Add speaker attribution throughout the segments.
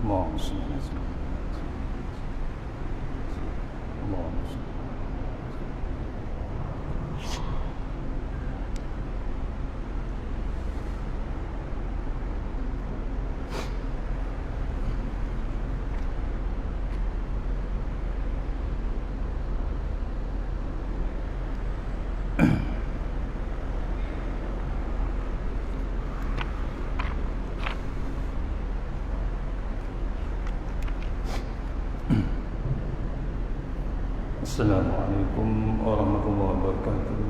Speaker 1: اللهم صل على سيدنا اللهم صل. Assalamualaikum warahmatullahi wabarakatuh.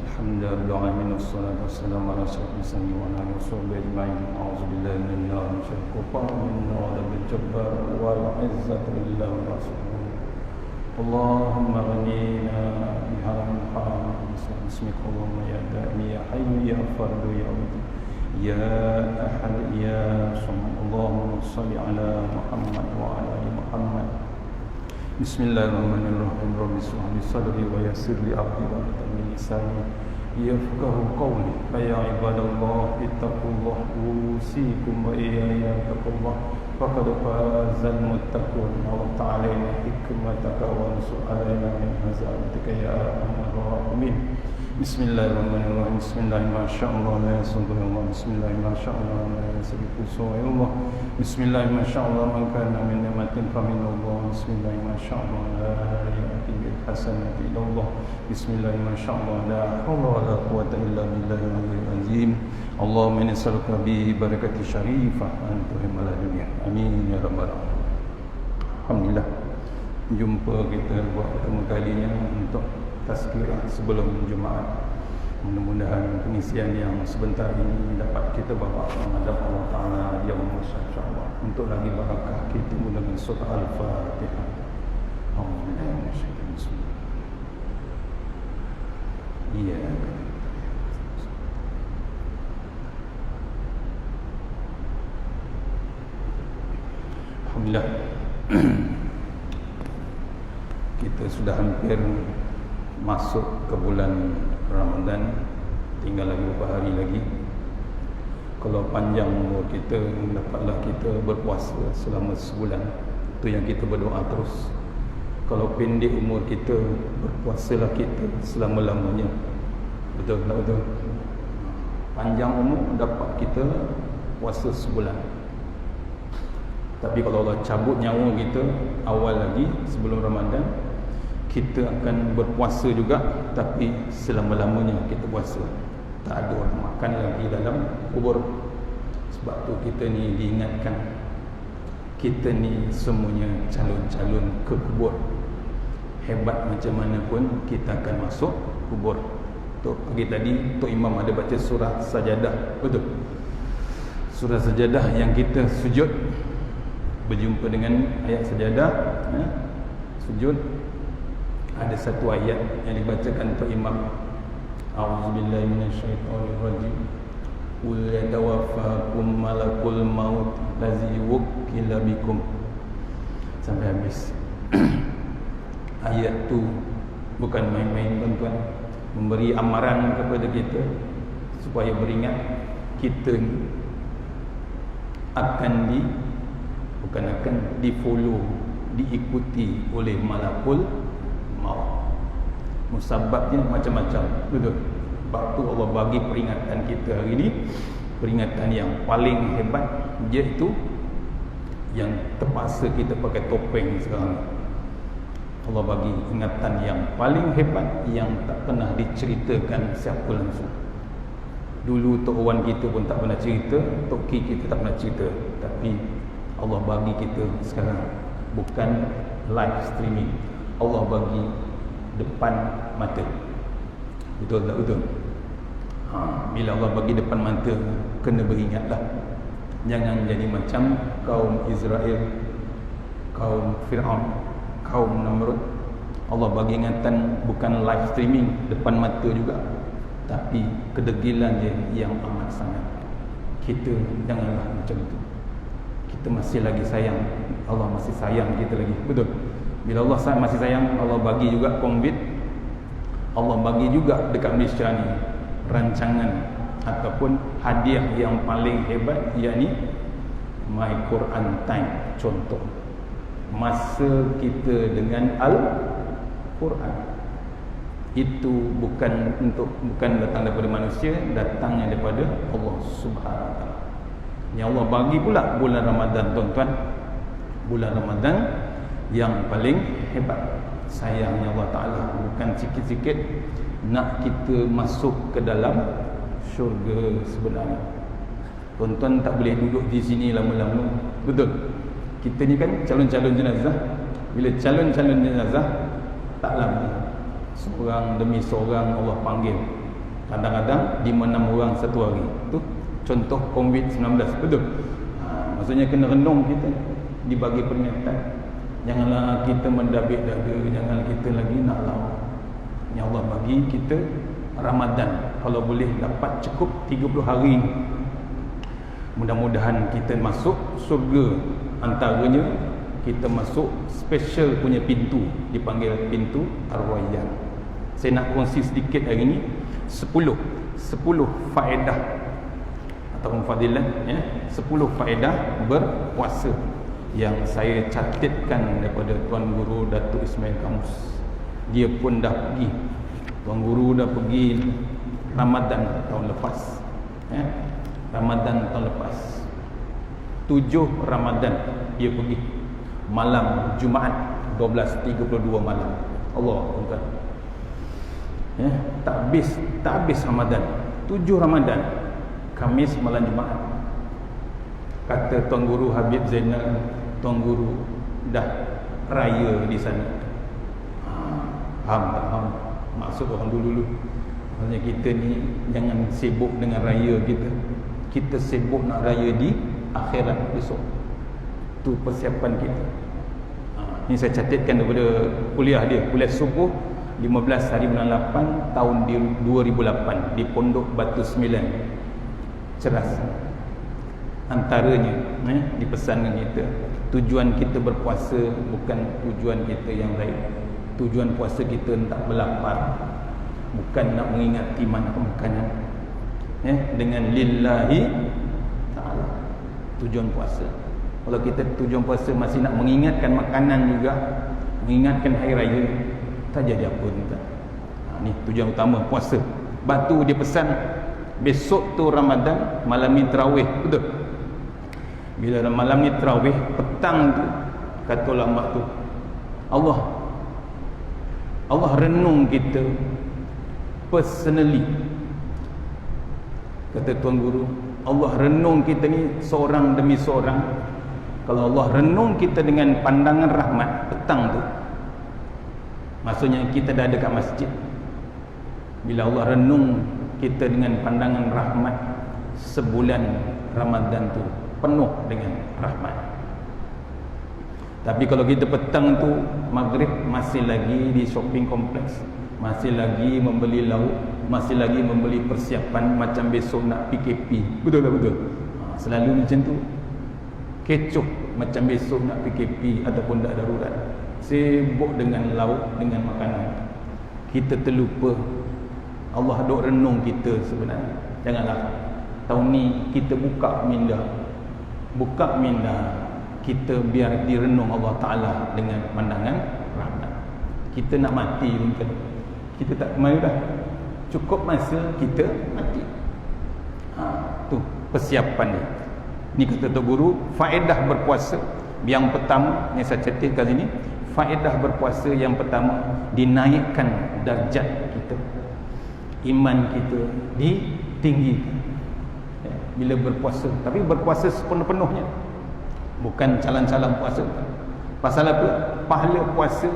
Speaker 1: Alhamdulillah wassalatu wassalamu ala asyrofil mursalin wa ala alihi washabbihi ajma'in. A'udzubillahi minash syaitonir rajim. Jabbar wal izzatu lillahi wa rasuluh. Allahumma ghnina bi haram haram bismika Allahumma ya da'i ya hayyu ya fardu ya wajid ya ahad ya samad. Allahumma shalli ala Muhammad wa ala ali Muhammad. Bismillahirrahmanirrahim. Rabbi shrah li sadri wa yassir li amri wa hlul 'uqdatam min lisani yafqahu qawli. Ya ibadallah ittaqullah usikum wa iyaya taqullah faqad fazal muttaqun. Allah ta'ala hikmataka wa su'alana min hazatika ya arhamar rahimin. Bismillahirrahmanirrahim. Bismillahirrahmanirrahim. La yasulullah. Bismillahirrahmanirrahim. La yasulullah. Bismillahirrahmanirrahim. Man kana min ni'matin faminallah. Bismillahirrahmanirrahim. La ya'ti bil hasanati illallah. Bismillahirrahmanirrahim. La haula wa la quwwata illa billahil aliyyil azim. Allahumma inni as'aluka bi barakati syarifah an tuhimmal dunya. Amin ya rabbal alamin. Alhamdulillah, jumpa kita buat pertama kalinya untuk tazkirah sebelum Jumaat. Mudah-mudahan pengisian yang sebentar ini dapat kita bawa menghadap Allah Ta'ala yang Maha InsyaAllah untuk lagi barakah kita dengan surah Al-Fatihah. Iya. Alhamdulillah. Kita sudah hampir masuk ke bulan Ramadan, tinggal lagi beberapa hari lagi. Kalau panjang umur kita, dapatlah kita berpuasa selama sebulan. Itu yang kita berdoa terus. Kalau pendek umur kita, berpuasalah kita selama-lamanya. Betul tak betul? Panjang umur dapat kita puasa sebulan. Tapi kalau Allah cabut nyawa kita awal lagi sebelum Ramadan, kita akan berpuasa juga, tapi selama-lamanya kita puasa. Tak ada orang makan lagi dalam kubur. Sebab tu kita ni diingatkan, kita ni semuanya calon-calon ke kubur. Hebat macam mana pun kita akan masuk kubur. Tu pagi tadi Tok Imam ada baca surah Sajadah. Betul? Surah Sajadah yang kita sujud, berjumpa dengan ayat Sajadah, sujud. Ada satu ayat yang dibacakan Tok Imam, A'udzubillahi minasyaitonirrajim. Qul yatawaffakum malakul maut lazi wukkila bikum. Sampai habis. Ayat tu bukan main-main tuan-tuan, memberi amaran kepada kita supaya beringat kita akan di-follow, diikuti oleh malakul maut. Musababnya macam-macam. Betul? Sebab tu Allah bagi peringatan kita hari ini, peringatan yang paling hebat, iaitu yang terpaksa kita pakai topeng sekarang. Allah bagi ingatan yang paling hebat yang tak pernah diceritakan siapa langsung. Dulu Tok Wan kita pun tak pernah cerita, Tok Ki kita tak pernah cerita, tapi Allah bagi kita sekarang, bukan live streaming. Allah bagi depan mata. Betul tak betul? Bila Allah bagi depan mata, kena beringatlah. Jangan jadi macam kaum Israel, kaum Fir'aun, kaum Namrud. Allah bagi ingatan bukan live streaming depan mata juga, tapi kedegilan dia yang amat sangat. Kita janganlah macam itu. Kita masih lagi sayang, Allah masih sayang kita lagi. Betul? Bila Allah masih sayang, Allah bagi juga COVID. Allah bagi juga dekat Malaysia ni rancangan ataupun hadiah yang paling hebat, yakni My Quran Time contoh. Masa kita dengan Al-Quran itu bukan datang daripada manusia, datangnya daripada Allah Subhanahu Wa Taala. Yang Allah bagi pula bulan Ramadan, tuan-tuan. Bulan Ramadan yang paling hebat. Sayangnya Allah Ta'ala bukan sikit-sikit nak kita masuk ke dalam syurga sebenarnya. Tuan-tuan tak boleh duduk di sini lama-lama. Betul? Kita ni kan calon-calon jenazah. Bila calon-calon jenazah, tak lama, seorang demi seorang Allah panggil. Kadang-kadang 5-6 orang satu hari. Tu contoh COVID-19. Betul? Maksudnya kena renung kita, dibagi peringatan. Janganlah kita mendabik dada, jangan kita lagi nak lawan. Yang Allah bagi kita Ramadan, kalau boleh dapat cukup 30 hari. Mudah-mudahan kita masuk surga. Antaranya kita masuk special punya pintu, dipanggil pintu Ar-Rayyan. Saya nak kongsi sedikit hari ini 10 faedah atau fadilah, ya, 10 faedah berpuasa yang saya catatkan daripada Tuan Guru Datuk Ismail Kamus. Dia pun dah pergi, Tuan Guru dah pergi Ramadan tahun lepas, ya, Ramadan tahun lepas 7 Ramadan dia pergi, malam Jumaat 12.32 malam. Allah, tuan-tuan, ya, tak habis Ramadan, 7 Ramadan, Khamis malam Jumaat. Kata Tuan Guru Habib Zainal, Tuan Guru dah raya di sana. Faham tak? Faham maksud orang dulu. Maksudnya kita ni jangan sibuk dengan raya kita. Kita sibuk nak raya di akhirat besok. Tu persiapan kita. Ini saya catatkan daripada kuliah dia, kuliah subuh 15 hari bulan 8 tahun 2008 di Pondok Batu Sembilan, Ceras. Antaranya dipesankan kita, tujuan kita berpuasa bukan tujuan kita yang lain. Tujuan puasa kita tak berlapar, bukan nak mengingati makanan, ya, dengan lillahi ta'ala. Tujuan puasa, kalau kita tujuan puasa masih nak mengingatkan makanan juga, mengingatkan hari raya, tak jadi apa tuan. Ni tujuan utama puasa. Batu dia pesan besok tu Ramadan, malam ni tarawih. Betul? Bila malam ni tarawih, petang tu kata ulama tu Allah renung kita personally. Kata Tuan Guru, Allah renung kita ni seorang demi seorang. Kalau Allah renung kita dengan pandangan rahmat petang tu, maksudnya kita dah ada kat masjid. Bila Allah renung kita dengan pandangan rahmat, sebulan Ramadan tu penuh dengan rahmat. Tapi kalau kita petang tu maghrib masih lagi di shopping kompleks, masih lagi membeli lauk, masih lagi membeli persiapan macam besok nak PKP. Betul tak betul? Selalu macam tu. Kecoh macam besok nak PKP ataupun tak darurat. Sibuk dengan lauk, dengan makanan. Kita terlupa Allah duk renung kita sebenarnya. Janganlah tahun ni kita buka minda kita biar direnung Allah Ta'ala dengan pandangan rahmat. Kita nak mati mungkin, kita tak kemana dah, cukup masa kita mati. Tu persiapan ni. Ni kata Tok Guru, faedah berpuasa yang pertama yang saya catat kat sini, faedah berpuasa yang pertama, dinaikkan darjat kita, iman kita ditinggikan bila berpuasa. Tapi berpuasa sepenuh-penuhnya, bukan calang-calang puasa. Pasal apa? Pahala puasa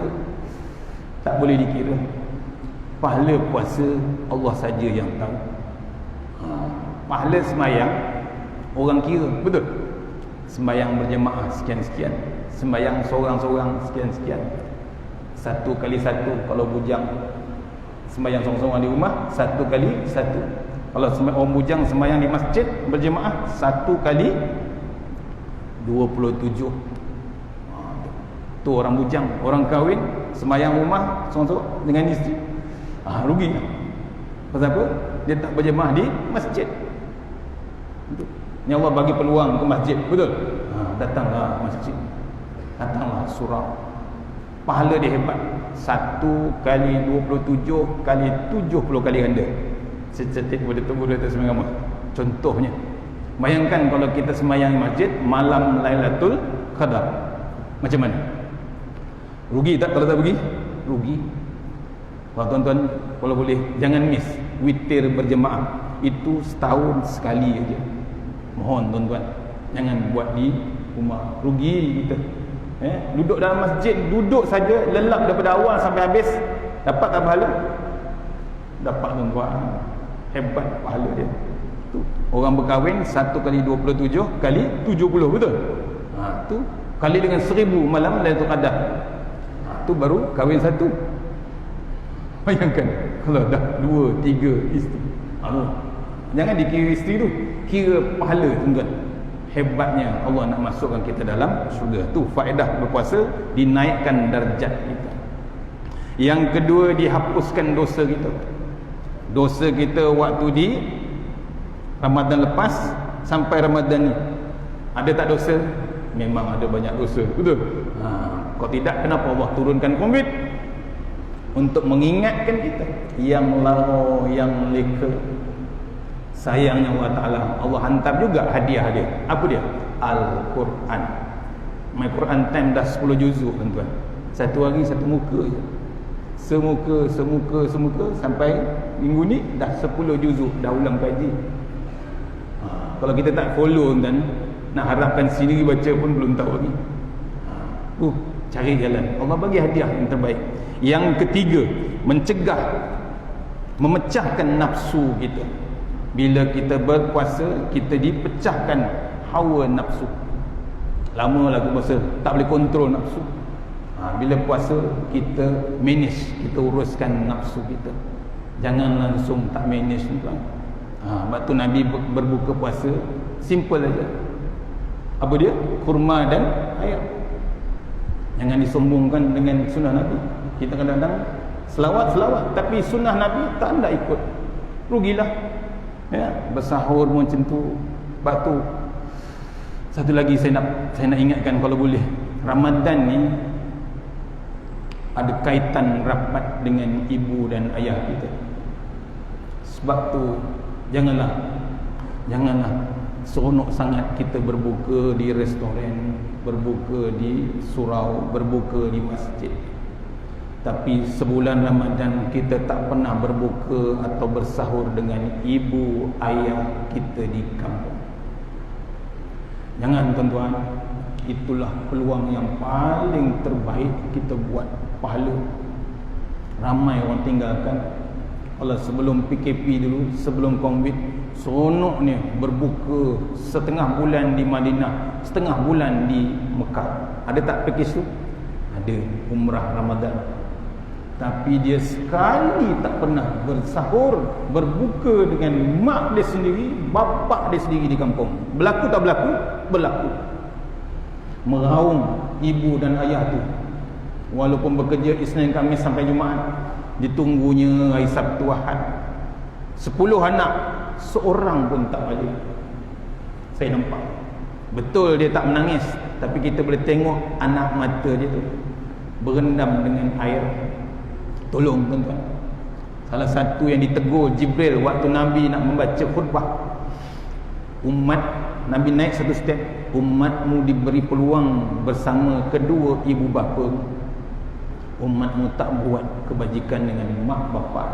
Speaker 1: tak boleh dikira. Pahala puasa Allah saja yang tahu. Pahala sembahyang orang kira, betul? Sembahyang berjemaah sekian-sekian, sembahyang seorang-seorang sekian-sekian. 1 kali 1 kalau bujang sembahyang seorang-seorang di rumah, 1 kali 1. Kalau orang bujang sembahyang di masjid berjemaah, 1 kali 27. Tu orang bujang. Orang kahwin sembahyang rumah seorang-seorang dengan isteri, rugi. Pasal apa? Dia tak berjemaah di masjid. Yang Allah bagi peluang ke masjid, betul? Datanglah masjid, datanglah surau. Pahala dia hebat. 1 kali 27 kali 70 kali ganda. Secetit pada tubuh dia sembahyang. Contohnya, bayangkan kalau kita sembahyang masjid malam Lailatul Qadar, macam mana? Rugi tak kalau tak pergi? Rugi. Wah tuan-tuan, kalau boleh jangan miss witir berjemaah. Itu setahun sekali aja. Mohon tuan-tuan, jangan buat di rumah. Rugi kita. Duduk dalam masjid, duduk saja lelap daripada awal sampai habis, dapat tak pahala? Dapat tuan-tuan. Hebat pahala dia. Tu orang berkahwin 1 kali 27 kali 70, betul? Tu kali dengan 1000 malam Lailatul Qadar. Tu baru kahwin 1. Bayangkan kalau dah 2 3 isteri. Jangan dikira isteri tu, kira pahala tuan-tuan. Hebatnya Allah nak masukkan kita dalam syurga. Tu faedah berpuasa, dinaikkan darjat kita. Yang kedua, dihapuskan dosa kita. Dosa kita waktu di Ramadan lepas sampai Ramadan ni, ada tak dosa? Memang ada banyak dosa, betul? Kalau tidak, kenapa Allah turunkan COVID? Untuk mengingatkan kita yang lara, yang leka. Sayangnya Allah Ta'ala, Allah hantar juga hadiah dia. Apa dia? Al-Quran. My Quran time dah 10 juzuk tuan-tuan. Satu hari satu muka je. Semuka sampai minggu ni dah 10 juzuk, dah ulang kaji. Kalau kita tak follow tuan, nak harapkan sendiri baca pun belum tahu lagi. Cari jalan. Allah bagi hadiah yang terbaik. Yang ketiga, mencegah, memecahkan nafsu kita. Bila kita berpuasa, kita dipecahkan hawa nafsu. Lama lah puasa, tak boleh kontrol nafsu. Bila puasa, kita manage, kita uruskan nafsu kita. Jangan langsung tak manage tuan. Sebab tu Nabi berbuka puasa simple aja. Apa dia? Kurma dan ayam. Jangan disombongkan dengan sunnah Nabi. Kita kadang-kadang selawat, tapi sunnah Nabi tak anda ikut, rugilah. Bersahur macam tu. Sebab tu satu lagi saya nak ingatkan, kalau boleh, Ramadan ni ada kaitan rapat dengan ibu dan ayah kita. Sebab tu janganlah seronok sangat kita berbuka di restoran, berbuka di surau, berbuka di masjid, tapi sebulan Ramadan kita tak pernah berbuka atau bersahur dengan ibu ayah kita di kampung. Jangan tuan-tuan, itulah peluang yang paling terbaik kita buat pahala. Ramai orang tinggalkan. Kalau sebelum PKP dulu, sebelum COVID, seronoknya berbuka setengah bulan di Madinah, setengah bulan di Mekah. Ada tak package tu? Ada, umrah Ramadan. Tapi dia sekali tak pernah bersahur, berbuka dengan mak dia sendiri, bapak dia sendiri di kampung. Berlaku tak berlaku? Berlaku. Meraung ibu dan ayah tu. Walaupun bekerja Isnin, Khamis sampai Jumaat, ditunggunya hari Sabtu, Ahad. 10 anak, seorang pun tak balik. Saya nampak. Betul dia tak menangis, tapi kita boleh tengok anak mata dia tu berendam dengan air. Tolong tuan-tuan. Salah satu yang ditegur Jibril waktu Nabi nak membaca khutbah, umat Nabi naik satu step, umatmu diberi peluang bersama kedua ibu bapa, umatmu tak buat kebajikan dengan mak bapak.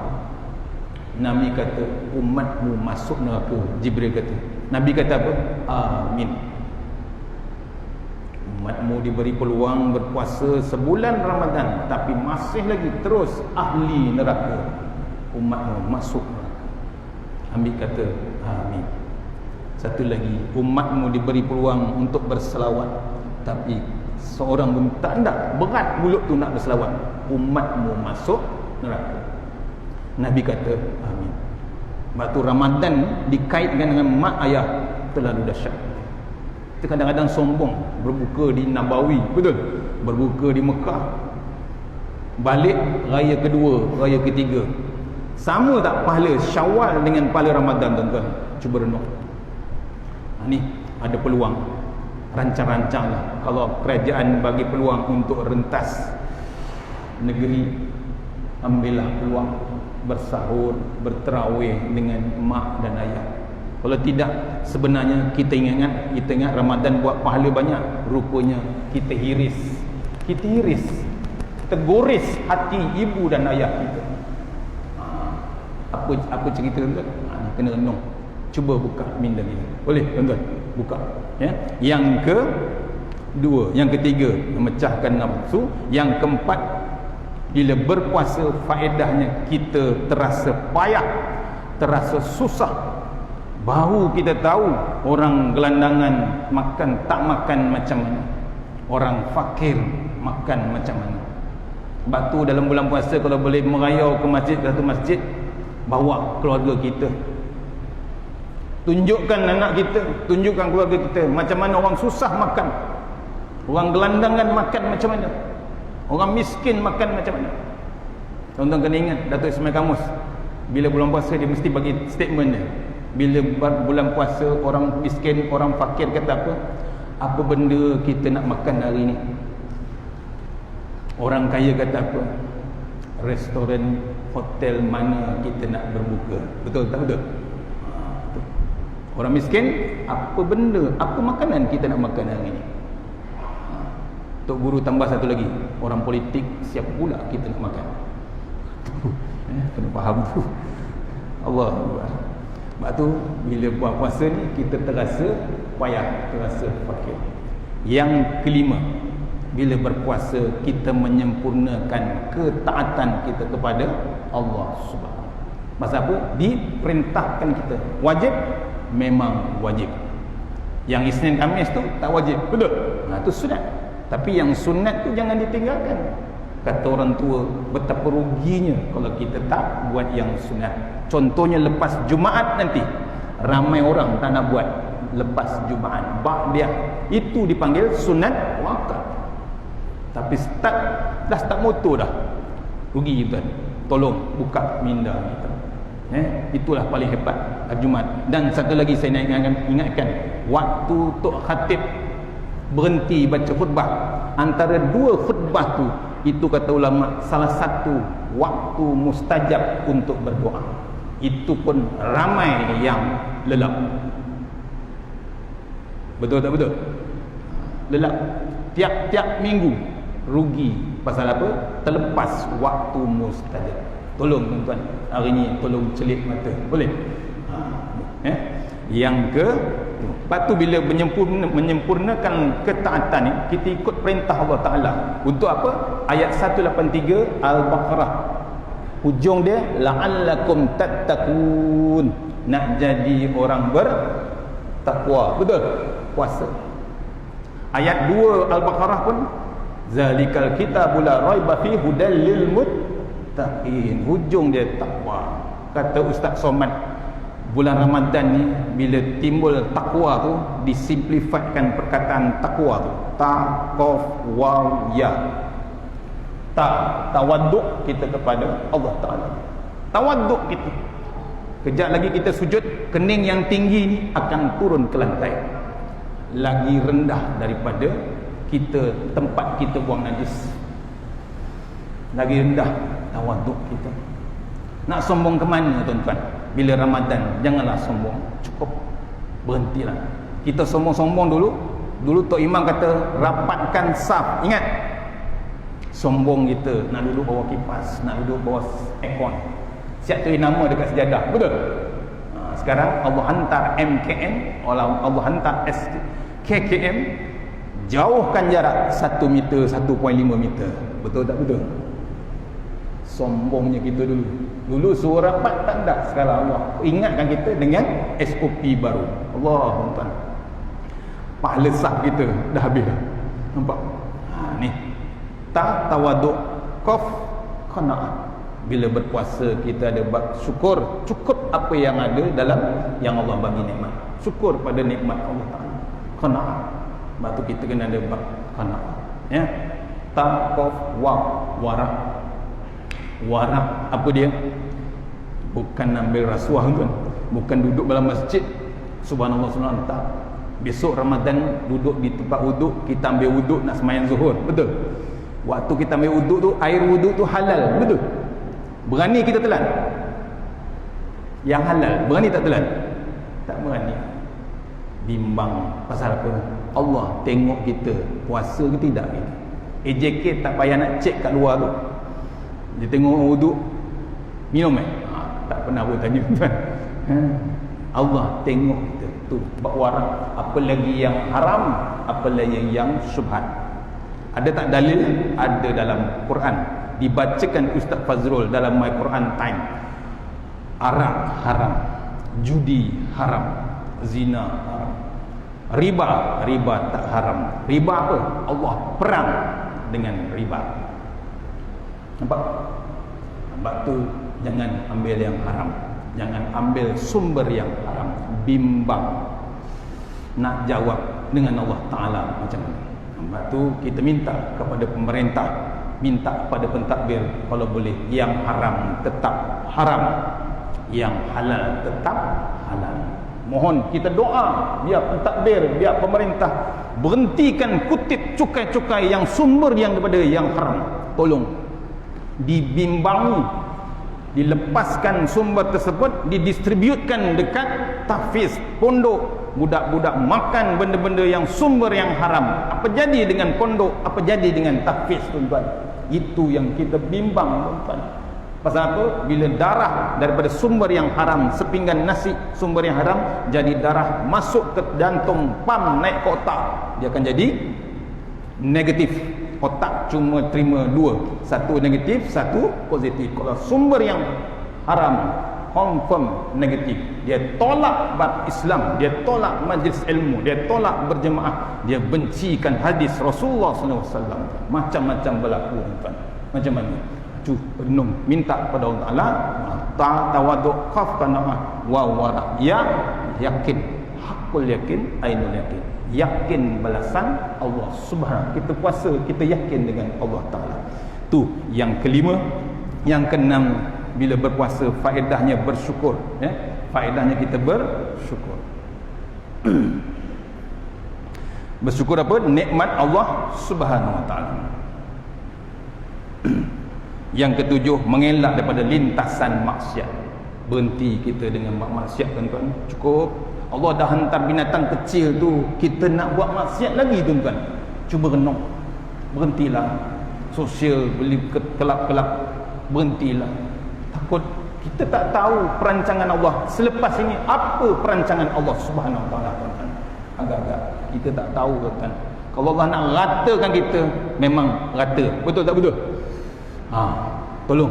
Speaker 1: Nabi kata umatmu masuk neraka. Jibril kata, Nabi kata apa? Amin. Umatmu diberi peluang berpuasa sebulan Ramadan, tapi masih lagi terus ahli neraka. Umatmu masuk neraka. Nabi kata amin. Satu lagi, umatmu diberi peluang untuk berselawat, tapi seorang pun tak nak, berat mulut tu nak berselawat. Umatmu masuk neraka. Nabi kata amin. Waktu Ramadan dikaitkan dengan mak ayah, terlalu dahsyat. Kita kadang-kadang sombong berbuka di Nabawi, betul? Berbuka di Mekah, balik raya kedua, raya ketiga. Sama tak pahala Syawal dengan pahala Ramadan, tuan-tuan? Cuba renung. Ni ada peluang, rancang-rancanglah. Kalau kerajaan bagi peluang untuk rentas negeri, ambillah peluang bersahur, berterawih dengan mak dan ayah. Kalau tidak, sebenarnya kita ingat Ramadan buat pahala banyak, rupanya kita hiris, tergoris hati ibu dan ayah kita. Apa cerita tuan? Kena renung. Cuba buka minda ini. Boleh tuan-tuan? Buka. Ya. Yang kedua, yang ketiga, memecahkan nafsu. Yang keempat, bila berpuasa, faedahnya kita terasa payah, terasa susah. Baru kita tahu orang gelandangan makan tak makan macam mana, orang fakir makan macam mana. Sebab tu dalam bulan puasa, kalau boleh merayau ke masjid, satu masjid, bawa keluarga kita, tunjukkan anak kita, tunjukkan keluarga kita macam mana orang susah makan, orang gelandangan makan macam mana, orang miskin makan macam mana. Tuan-tuan kena ingat, Datuk Ismail Kamus bila bulan puasa dia mesti bagi statement dia. Bila bulan puasa, orang miskin, orang fakir kata apa benda kita nak makan hari ni? Orang kaya kata apa? Restoran, hotel mana kita nak berbuka? Betul tak betul? Orang miskin, apa benda, apa makanan kita nak makan hari ni? Tok Guru tambah satu lagi, orang politik, siapa pula kita nak makan? Kena faham tu. Allah Akbar. Sebab tu bila buat puasa ni kita terasa payah, terasa fakir. Yang kelima, bila berpuasa kita menyempurnakan ketaatan kita kepada Allah Subhanahu. Pasal apa? Diperintahkan kita. Wajib memang wajib. Yang Isnin Khamis tu tak wajib. Betul? Tu sunat. Tapi yang sunat tu jangan ditinggalkan. Kata orang tua, betapa ruginya kalau kita tak buat yang sunat. Contohnya lepas Jumaat nanti, ramai orang tak nak buat lepas Jumaat. Ba'diyah itu dipanggil sunat wakaf. Tapi start motor dah, rugi kita. Tolong buka minda kita. Itulah paling hebat Jumaat. Dan satu lagi saya nak ingatkan, waktu Tok Khatib berhenti baca khutbah, antara dua khutbah tu, itu kata ulama salah satu waktu mustajab untuk berdoa. Itu pun ramai yang lelap. Betul tak betul? Lelap. Tiap-tiap minggu rugi. Pasal apa? Terlepas waktu mustajab. Tolong tuan-tuan, hari ni tolong celik mata. Boleh? Yang lepas tu bila menyempurnakan ketaatan ni, kita ikut perintah Allah Ta'ala. Untuk apa? Ayat 183 Al-Baqarah, hujung dia la'allakum tattaqun, nak jadi orang bertakwa. Betul? Puasa. Ayat 2 Al-Baqarah pun zalikal kitabul la raiba fihi hudal lil muttaqin, hujung dia takwa. Kata Ustaz Somad, bulan Ramadan ni bila timbul takwa tu, disimplifikan perkataan takwa tu, ta, qaf, waw, ya. Tawaduk kita kepada Allah Ta'ala. Tawaduk kita. Kejap lagi kita sujud, kening yang tinggi ni akan turun ke lantai, lagi rendah daripada kita tempat kita buang najis. Lagi rendah tawaduk kita. Nak sombong ke mana tuan-tuan? Bila Ramadan, janganlah sombong. Cukup, berhentilah. Kita sombong-sombong dulu. Dulu Tok Imam kata rapatkan saf. Ingat, sombong kita nak duduk bawah kipas, nak duduk bawah aircon, siap tulis nama dekat sejadah. Betul? Sekarang Allah hantar MKM, Allah hantar KKM, jauhkan jarak 1 meter, 1.5 meter. Betul tak betul? Sombongnya kita dulu. Dulu suruh rapat tak ada. Sekarang Allah ingatkan kita dengan SOP baru. Allah Tuhan, pahala sah kita dah habis dah. Nampak? Ni tawaduk, qaf, qanaah. Bila berpuasa kita ada syukur, cukup apa yang ada dalam yang Allah bagi nikmat. Syukur pada nikmat Allah Taala. Qanaah. Sebab tu kita kena ada qanaah. Ya. Ta, qaf, wa, warah. Warah apa dia? Bukan ambil rasuah tuan, bukan duduk dalam masjid subhanallah subhanallah, tak. Besok Ramadan duduk di tempat wuduk, kita ambil wuduk nak sembahyang zuhur, betul? Waktu kita ambil wuduk tu, air wuduk tu halal, betul? Berani kita telan? Yang halal, berani tak telan? Tak berani. Bimbang pasal apa? Allah tengok kita puasa ke tidak kita. AJK tak payah nak cek kat luar tu. Dia tengok wuduk, minum tak pernah pun tanya tuan. Allah tengok kita tu bab warak, apa lagi yang haram, apa lagi yang syubhat. Ada tak dalil? Ada dalam Quran, dibacakan Ustaz Fazrul dalam My Quran Time. Arak haram, judi haram, zina haram, riba tak haram. Riba apa? Allah perang dengan riba. Nampak? Sebab tu jangan ambil yang haram, jangan ambil sumber yang haram. Bimbang nak jawab dengan Allah Ta'ala macam mana. Sebab tu kita minta kepada pemerintah, minta kepada pentadbir, kalau boleh yang haram tetap haram, yang halal tetap halal. Mohon kita doa biar pentadbir, biar pemerintah berhentikan kutip cukai-cukai yang sumber yang daripada yang haram. Tolong dibimbangi, dilepaskan sumber tersebut, didistributkan dekat tahfiz, pondok. Budak-budak makan benda-benda yang sumber yang haram. Apa jadi dengan pondok? Apa jadi dengan tahfiz, tuan-tuan? Itu yang kita bimbang, tuan-tuan. Pasal apa? Bila darah daripada sumber yang haram, sepinggan nasi sumber yang haram, jadi darah masuk ke jantung, pam naik ke otak, dia akan jadi negatif. Otak cuma terima dua, satu negatif, satu positif. Kalau sumber yang haram, confirm negatif, dia tolak bab Islam, dia tolak majlis ilmu, dia tolak berjemaah, dia bencikan hadis Rasulullah SAW. Macam-macam berlaku, tuan. Macam mana? Renung, minta kepada Allah Ta'ala, tawaduk, khaf qanaah wa wara', ya yakin, hakul yakin, ainul yakin, yakin balasan Allah Subhanahu. Kita puasa, kita yakin dengan Allah Ta'ala. Tu yang kelima. Yang keenam, bila berpuasa faedahnya bersyukur, faedahnya kita bersyukur. Bersyukur apa? Nikmat Allah Subhanahu Wa Ta'ala. Yang ketujuh, mengelak daripada lintasan maksiat. Berhenti kita dengan maksiat, tuan-tuan. Cukup. Allah dah hantar binatang kecil tu, kita nak buat maksiat lagi, tuan-tuan. Cuba renung. Berhentilah. Sosial, beli kelab-kelab, berhentilah. Takut kita tak tahu perancangan Allah selepas ini. Apa perancangan Allah Subhanahu Wa Ta'ala, tuan-tuan? Agak-agak kita tak tahu, tuan-tuan. Kalau Allah nak ratakan kita, memang rata. Betul tak betul? Tolong.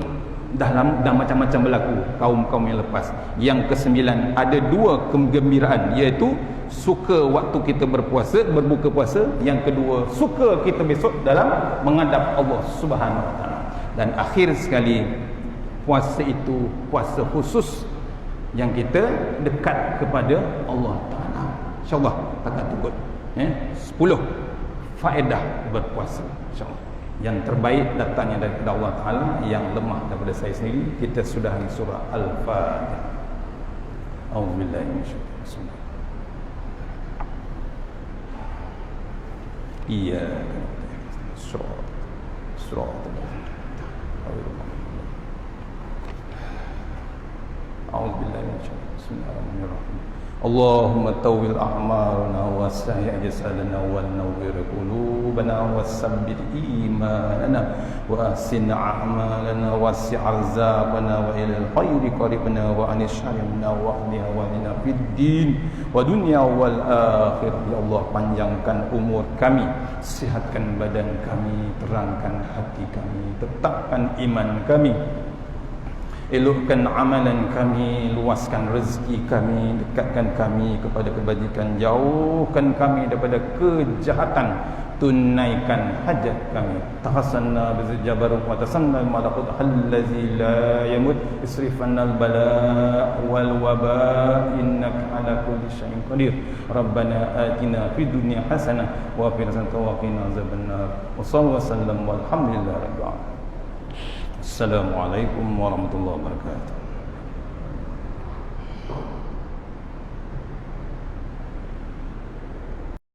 Speaker 1: Dah macam-macam berlaku kaum-kaum yang lepas. Yang kesembilan, ada dua kegembiraan, iaitu suka waktu kita berpuasa, berbuka puasa. Yang kedua, suka kita besok dalam menghadap Allah Subhanahu Wa Ta'ala. Dan akhir sekali, puasa itu puasa khusus yang kita dekat kepada Allah Ta'ala. InsyaAllah takkan tunggu. 10 faedah berpuasa, InsyaAllah. Yang terbaik datangnya daripada Allah Ta'ala, yang lemah daripada saya sendiri. Kita sudah di surah Al-Fatihah. A'udzubillahi minasyaitanir rajim. Iya. Surah A'udzubillahi minasyaitanir rajim. Bismillahirrahmanirrahim. Allahumma tawwil a'marana wa sahih jasadana wa nawwir qulubana wa sabbit imanana wa ahsin a'malana wa si' arzaqana wa ilal khairi qaribna wa anis syarrina wa ahliha wa lina fid din wa dunya wal akhirah. Ya Allah, panjangkan umur kami, sihatkan badan kami, terangkan hati kami, tetapkan iman kami, elokkan amalan kami, luaskan rezeki kami, dekatkan kami kepada kebajikan, jauhkan kami daripada kejahatan, tunaikan hajat kami. Tahassanna bizajabaruk wa tasanna malakut allazi la yamut, isrifanna al-bala wal waba innaka ala kulli syai'in qadir. Rabbana atina fid dunya hasanah wa fil akhirati wa qina azabannar. Wa sallallahu wasallam walhamdulillahi rabbil alamin. Assalamualaikum warahmatullahi wabarakatuh.